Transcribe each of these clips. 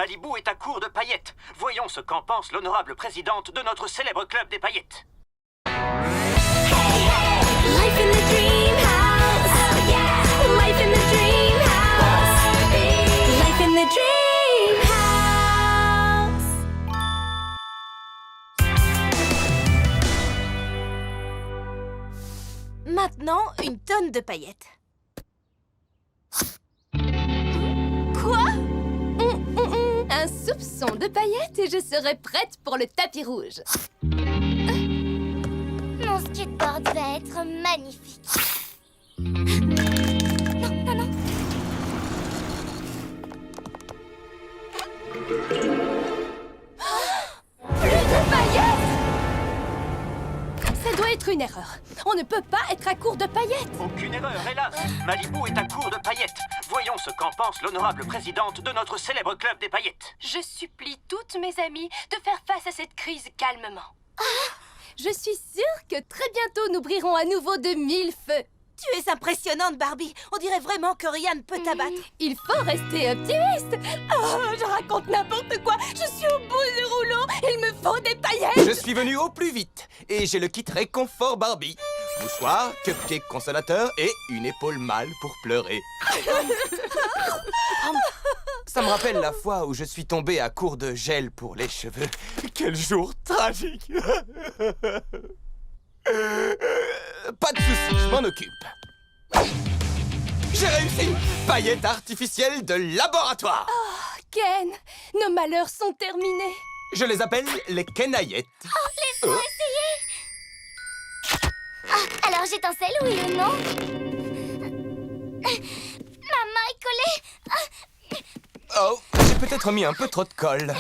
Malibu est à court de paillettes. Voyons ce qu'en pense l'honorable présidente de notre célèbre club des paillettes. Life in the dream house. Oh yeah. Life in the dream house. Life in the dream house. Maintenant, une tonne de paillettes. Quoi? Un soupçon de paillettes et je serai prête pour le tapis rouge. Mon skateboard va être magnifique. Non, non, non. Plus de paillettes! Ça doit être une erreur. On ne peut pas être à court de paillettes. Aucune erreur, hélas. Malibu est à court de paillettes. Voyons ce qu'en pense l'honorable présidente de notre célèbre club des paillettes. Je supplie toutes mes amies de faire face à cette crise calmement. Je suis sûre que très bientôt nous brillerons à nouveau de 1000 feux. Tu es impressionnante, Barbie. On dirait vraiment que rien ne peut t'abattre. Il faut rester optimiste. Oh, je raconte n'importe quoi. Je suis au bout du rouleau. Il me faut des paillettes. Je suis venu au plus vite et j'ai le kit réconfort Barbie. Mouchoir, cupcake consolateur et une épaule mâle pour pleurer. Ça me rappelle la fois où je suis tombé à court de gel pour les cheveux. Quel jour tragique. Pas de soucis, je m'en occupe. J'ai réussi! Paillettes artificielles de laboratoire. Ken, nos malheurs sont terminés. Je les appelle les Kenaillettes. Laisse-moi essayer. Ah, alors j'étincelle, oui ou non? Ma main est collée. Oh, j'ai peut-être mis un peu trop de colle.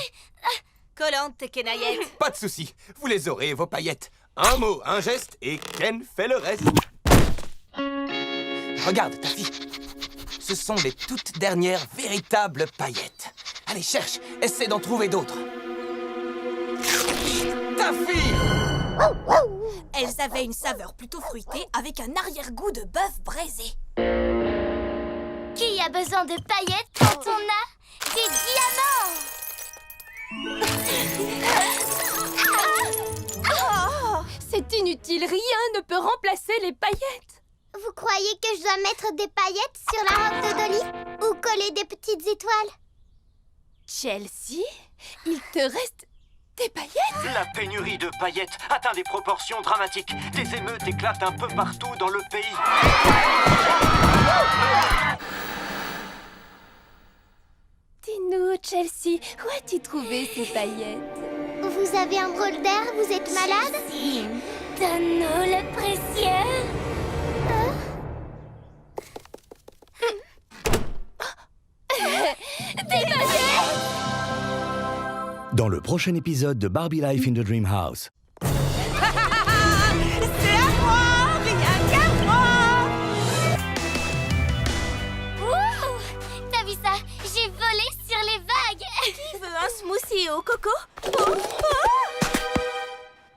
Collante tes kenaillettes. Pas de soucis, vous les aurez, vos paillettes. Un mot, un geste, et Ken fait le reste. Regarde, ta fille. Ce sont les toutes dernières véritables paillettes. Allez, cherche, essaie d'en trouver d'autres. Ta fille! Elles avaient une saveur plutôt fruitée avec un arrière-goût de bœuf braisé. Qui a besoin de paillettes quand on a des diamants? C'est inutile, rien ne peut remplacer les paillettes. Vous croyez que je dois mettre des paillettes sur la robe de Dolly? Ou coller des petites étoiles? Chelsea, il te reste des paillettes? La pénurie de paillettes atteint des proportions dramatiques. Des émeutes éclatent un peu partout dans le pays. Dis-nous, Chelsea, où as-tu trouvé ces paillettes? Vous avez un drôle d'air, vous êtes malade? Donne-nous le précieux. Des paillettes! Dans le prochain épisode de Barbie Life in the Dream House. C'est à moi, rien qu'à moi. Wow! T'as vu ça? J'ai volé sur les vagues. Qui veut un smoothie au coco?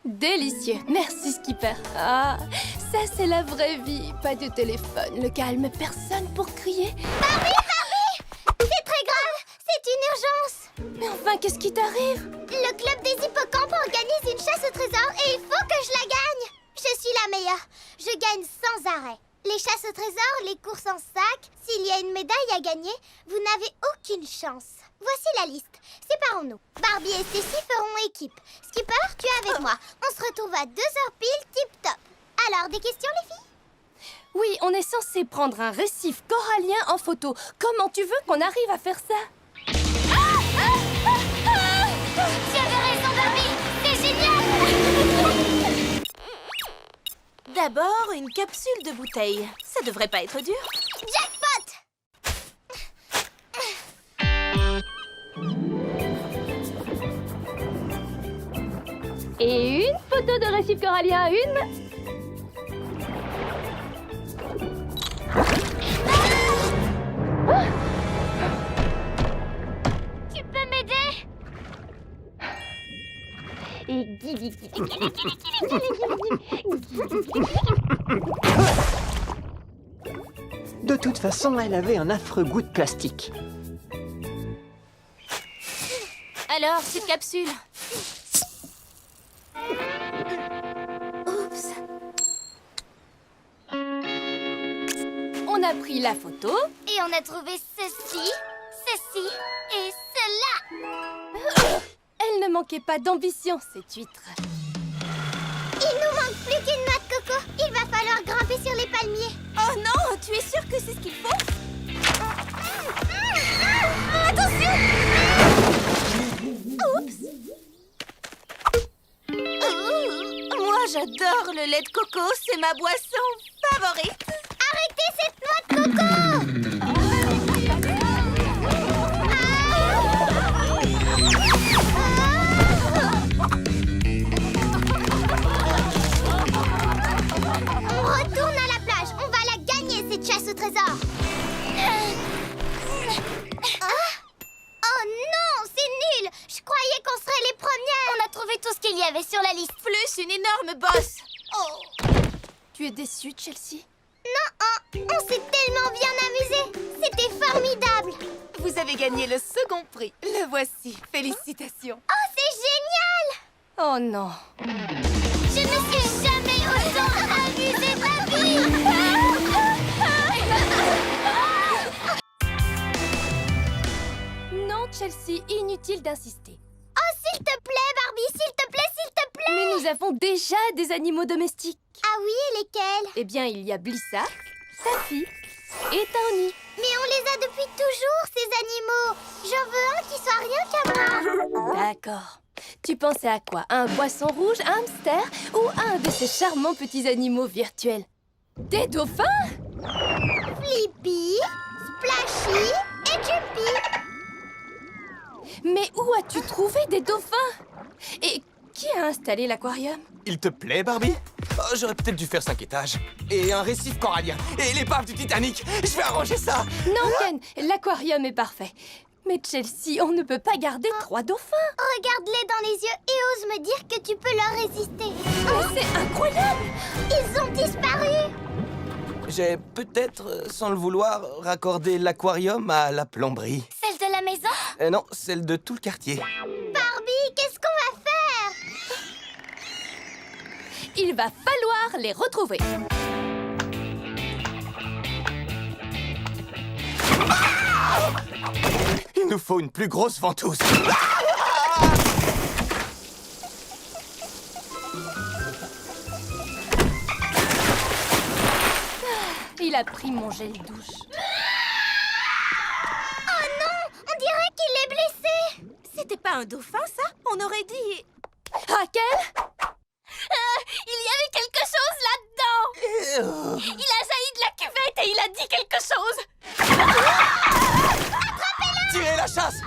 Délicieux, merci Skipper. Ah, ça c'est la vraie vie, pas de téléphone, le calme, personne pour crier. Barbie! C'est très grave, c'est une urgence. Mais enfin, qu'est-ce qui t'arrive? Le club des hippocampes organise une chasse au trésor et il faut que je la gagne. Je suis la meilleure, je gagne sans arrêt. Les chasses au trésor, les courses en sac, s'il y a une médaille à gagner, vous n'avez aucune chance. Voici la liste. Séparons-nous. Barbie et Cécile feront équipe. Skipper, tu es avec moi. On se retrouve à 2h pile, tip-top. Alors, des questions, les filles? Oui, on est censé prendre un récif corallien en photo. Comment tu veux qu'on arrive à faire ça? Tu avais raison, Barbie. C'est génial. D'abord, une capsule de bouteille. Ça devrait pas être dur. Jackpot. Et une photo de récif corallien, une. Tu peux m'aider? Et De toute façon, elle avait un affreux goût de plastique. Alors, cette capsule. Oups. On a pris la photo. Et on a trouvé ceci, ceci et cela. Elle ne manquait pas d'ambition, cette huître. Il nous manque plus qu'une noix de coco. Il va falloir grimper sur les palmiers. Oh non, tu es sûre que c'est ce qu'il faut? Attention! Oups. Moi, j'adore le lait de coco, c'est ma boisson favorite. Arrêtez cette noix de coco! On retourne à la plage. On va la gagner, cette chasse au trésor. Oh non, c'est nul! Je croyais qu'on serait les premières. On a trouvé tout ce qu'il y avait sur la liste. Plus une énorme bosse. Oh. Tu es déçue, Chelsea? Non, on s'est tellement bien amusés. C'était formidable. Vous avez gagné le second prix. Le voici. Félicitations. Oh, c'est génial! Oh non. Je ne me suis jamais autant amusée de ma vie. Non, Chelsea, inutile d'insister. Oh, s'il te plaît, Barbie, s'il te plaît, s'il te plaît. Mais nous avons déjà des animaux domestiques. Ah oui, et lesquels? Eh bien, il y a Blissa, Taffy et Tawny. Mais on les a depuis toujours, ces animaux. J'en veux un qui soit rien qu'à moi. D'accord. Tu pensais à quoi? Un poisson rouge, un hamster ou un de ces charmants petits animaux virtuels? Des dauphins? Flippy, Splashy et Jumpy. Mais où as-tu trouvé des dauphins? Et qui a installé l'aquarium? Il te plaît, Barbie? Oh, j'aurais peut-être dû faire 5 étages. Et un récif corallien. Et l'épave du Titanic. Je vais arranger ça. Non, Ken, l'aquarium est parfait. Mais Chelsea, on ne peut pas garder 3 dauphins. Regarde-les dans les yeux et ose me dire que tu peux leur résister. Mais c'est incroyable! Ils ont disparu. J'ai peut-être, sans le vouloir, raccordé l'aquarium à la plomberie. Celle de la maison? Non, celle de tout le quartier. Barbie, qu'est-ce qu'on va faire? Il va falloir les retrouver. Il nous faut une plus grosse ventouse. Il a pris mon gel douche. Oh non, on dirait qu'il est blessé. C'était pas un dauphin, ça? On aurait dit... Raquel? Il y avait quelque chose là-dedans. Il a jailli de la cuvette et il a dit quelque chose. Tirez la chasse!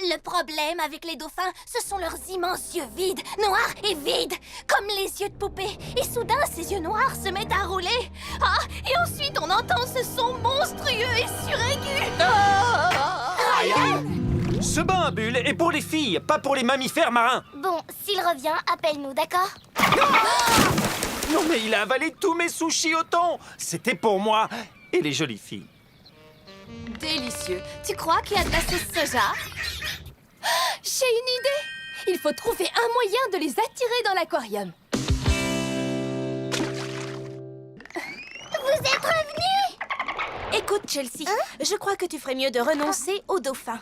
Le problème avec les dauphins, ce sont leurs immenses yeux vides, noirs et vides, comme les yeux de poupée. Et soudain, ces yeux noirs se mettent à rouler. Ah, et ensuite, on entend ce son monstrueux et suraigu. Ce bain à bulles est pour les filles, pas pour les mammifères marins. Bon, s'il revient, appelle-nous, d'accord? Non mais il a avalé tous mes sushis au thon. C'était pour moi et les jolies filles. Délicieux. Tu crois qu'il y a de la sauce soja? J'ai une idée! Il faut trouver un moyen de les attirer dans l'aquarium. Vous êtes revenus? Écoute, Chelsea, je crois que tu ferais mieux de renoncer aux dauphins.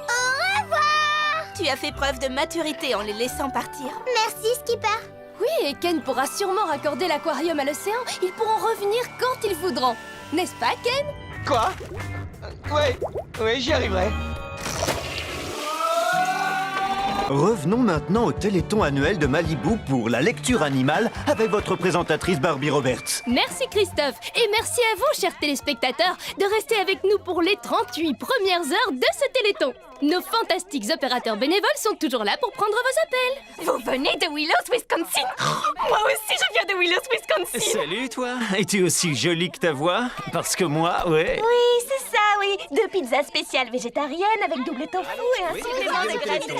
Au revoir! Tu as fait preuve de maturité en les laissant partir. Merci, Skipper. Oui, et Ken pourra sûrement raccorder l'aquarium à l'océan. Ils pourront revenir quand ils voudront. N'est-ce pas, Ken? Quoi? Ouais, j'y arriverai. Revenons maintenant au Téléthon annuel de Malibu pour la lecture animale avec votre présentatrice Barbie Roberts. Merci Christophe, et merci à vous, chers téléspectateurs, de rester avec nous pour les 38 premières heures de ce Téléthon. Nos fantastiques opérateurs bénévoles sont toujours là pour prendre vos appels. Vous venez de Willows, Wisconsin? Moi aussi, je viens de Willows, Wisconsin. Salut, toi. Es-tu aussi jolie que ta voix? Parce que moi, ouais. Oui, c'est ça, oui. 2 pizzas spéciales végétariennes avec double tofu et un supplément de granit.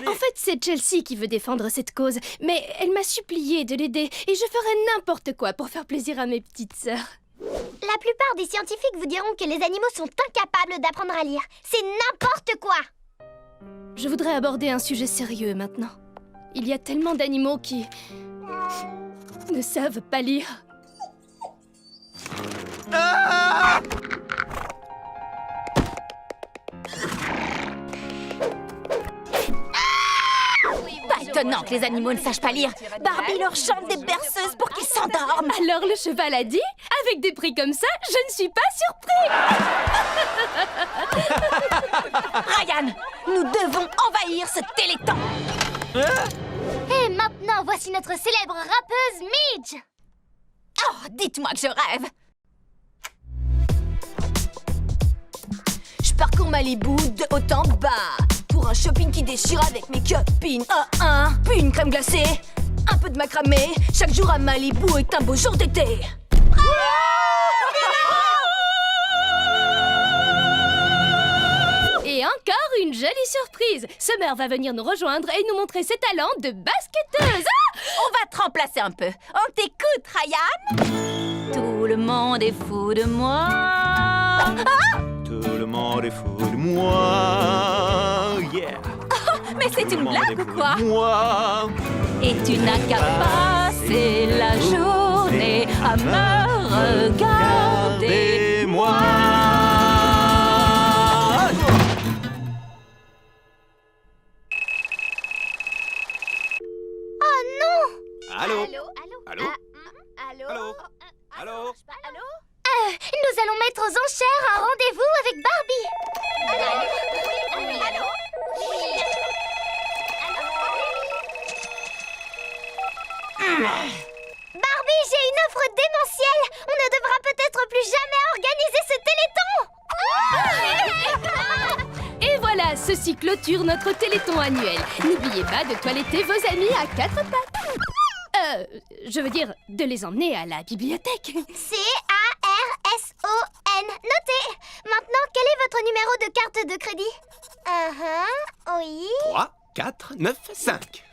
En fait, c'est Chelsea qui veut défendre cette cause, mais elle m'a supplié de l'aider et je ferai n'importe quoi pour faire plaisir à mes petites sœurs. La plupart des scientifiques vous diront que les animaux sont incapables d'apprendre à lire. C'est n'importe quoi. Je voudrais aborder un sujet sérieux maintenant. Il y a tellement d'animaux qui ne savent pas lire. Ah! Pas étonnant que les animaux ne sachent pas lire. Barbie leur chante des berceuses pour qu'ils s'endorment. Alors le cheval a dit, avec des prix comme ça, je ne suis pas surpris. Ryan, nous devons envahir ce téléthon. Et maintenant, voici notre célèbre rappeuse Midge. Oh, dites-moi que je rêve. Je parcours Malibu de haut en bas pour un shopping qui déchire avec mes copines. Puis une crème glacée, un peu de macramé. Chaque jour à Malibu est un beau jour d'été. Et encore une jolie surprise. Summer va venir nous rejoindre et nous montrer ses talents de basketteuse. On va te remplacer un peu. On t'écoute, Ryan. Tout le monde est fou de moi. Tout le monde est fou de moi. Yeah. Mais c'est une blague ou quoi? Moi. Et tu n'as qu'à passer la journée à me regarder, moi. Oh non! Allô? Allô? Allô? Allô? Allô? Allô? Nous allons mettre aux enchères un rendez-vous avec Barbie. Allô? Barbie, j'ai une offre démentielle. On ne devra peut-être plus jamais organiser ce téléthon. Et voilà, ceci clôture notre téléthon annuel. N'oubliez pas de toiletter vos amis à 4 pattes. Je veux dire, de les emmener à la bibliothèque. C-A-R-S-O-N. Notez. Maintenant, quel est votre numéro de carte de crédit? Oui. 3, 4, 9, 5.